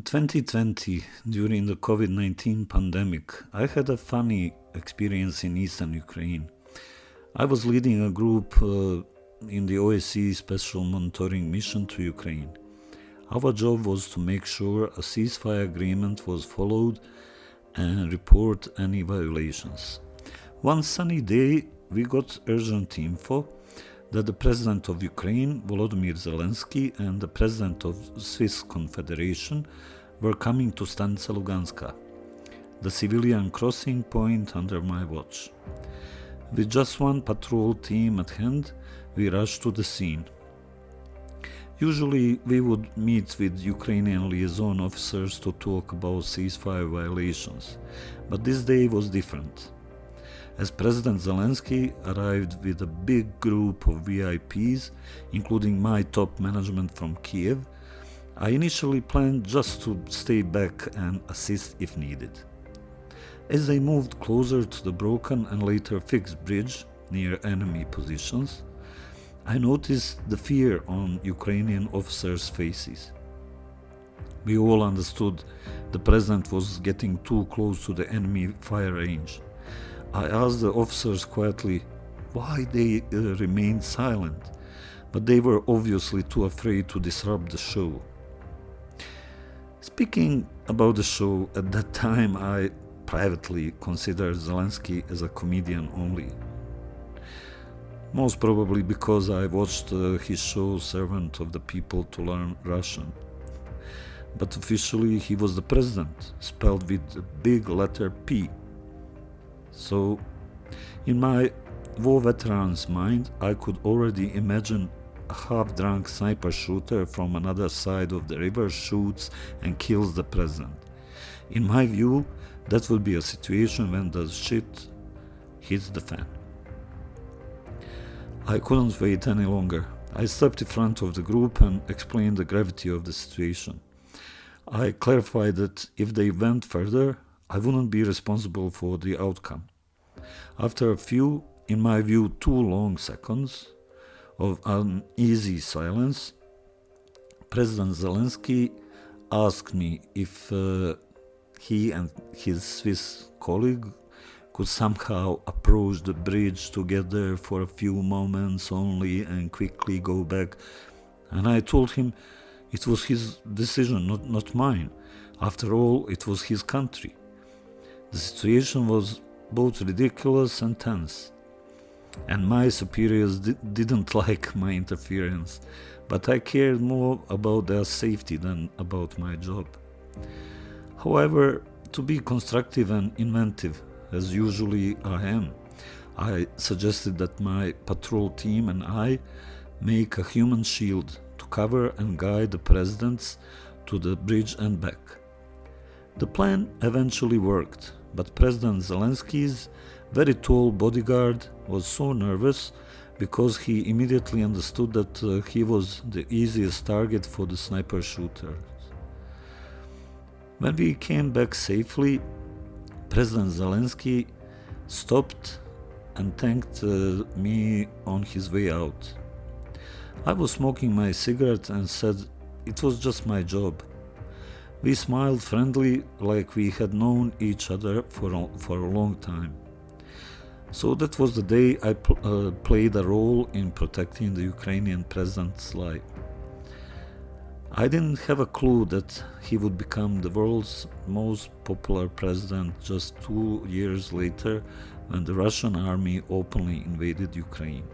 In 2020, during the COVID-19 pandemic, I had a funny experience in eastern Ukraine. I was leading a group in the OSCE Special Monitoring Mission to Ukraine. Our job was to make sure a ceasefire agreement was followed and report any violations. One sunny day, we got urgent info that the President of Ukraine, Volodymyr Zelenskiy, and the President of Swiss Confederation were coming to Stanica Luganska, the civilian crossing point under my watch. With just one patrol team at hand, we rushed to the scene. Usually, we would meet with Ukrainian liaison officers to talk about ceasefire violations, but this day was different. As President Zelensky arrived with a big group of VIPs, including my top management from Kiev, I initially planned just to stay back and assist if needed. As they moved closer to the broken and later fixed bridge near enemy positions, I noticed the fear on Ukrainian officers' faces. We all understood the president was getting too close to the enemy fire range. I asked the officers quietly why they remained silent, but they were obviously too afraid to disrupt the show. Speaking about the show, at that time I privately considered Zelensky as a comedian only. Most probably because I watched his show Servant of the People to learn Russian. But officially he was the president, spelled with the big letter P. So, in my war veteran's mind, I could already imagine a half-drunk sniper shooter from another side of the river shoots and kills the president. In my view, that would be a situation when the shit hits the fan. I couldn't wait any longer. I stepped in front of the group and explained the gravity of the situation. I clarified that if they went further, I wouldn't be responsible for the outcome. After a few, in my view, too long seconds of uneasy silence, President Zelensky asked me if he and his Swiss colleague could somehow approach the bridge together for a few moments only and quickly go back. And I told him it was his decision, not mine. After all, it was his country. The situation was both ridiculous and tense, and my superiors didn't like my interference, but I cared more about their safety than about my job. However, to be constructive and inventive, as usually I am, I suggested that my patrol team and I make a human shield to cover and guide the presidents to the bridge and back. The plan eventually worked, but President Zelenskyy's very tall bodyguard was so nervous because he immediately understood that he was the easiest target for the sniper shooters. When we came back safely, President Zelenskyy stopped and thanked me on his way out. I was smoking my cigarette and said it was just my job. We smiled friendly, like we had known each other for a long time. So that was the day I played a role in protecting the Ukrainian president's life. I didn't have a clue that he would become the world's most popular president just 2 years later when the Russian army openly invaded Ukraine.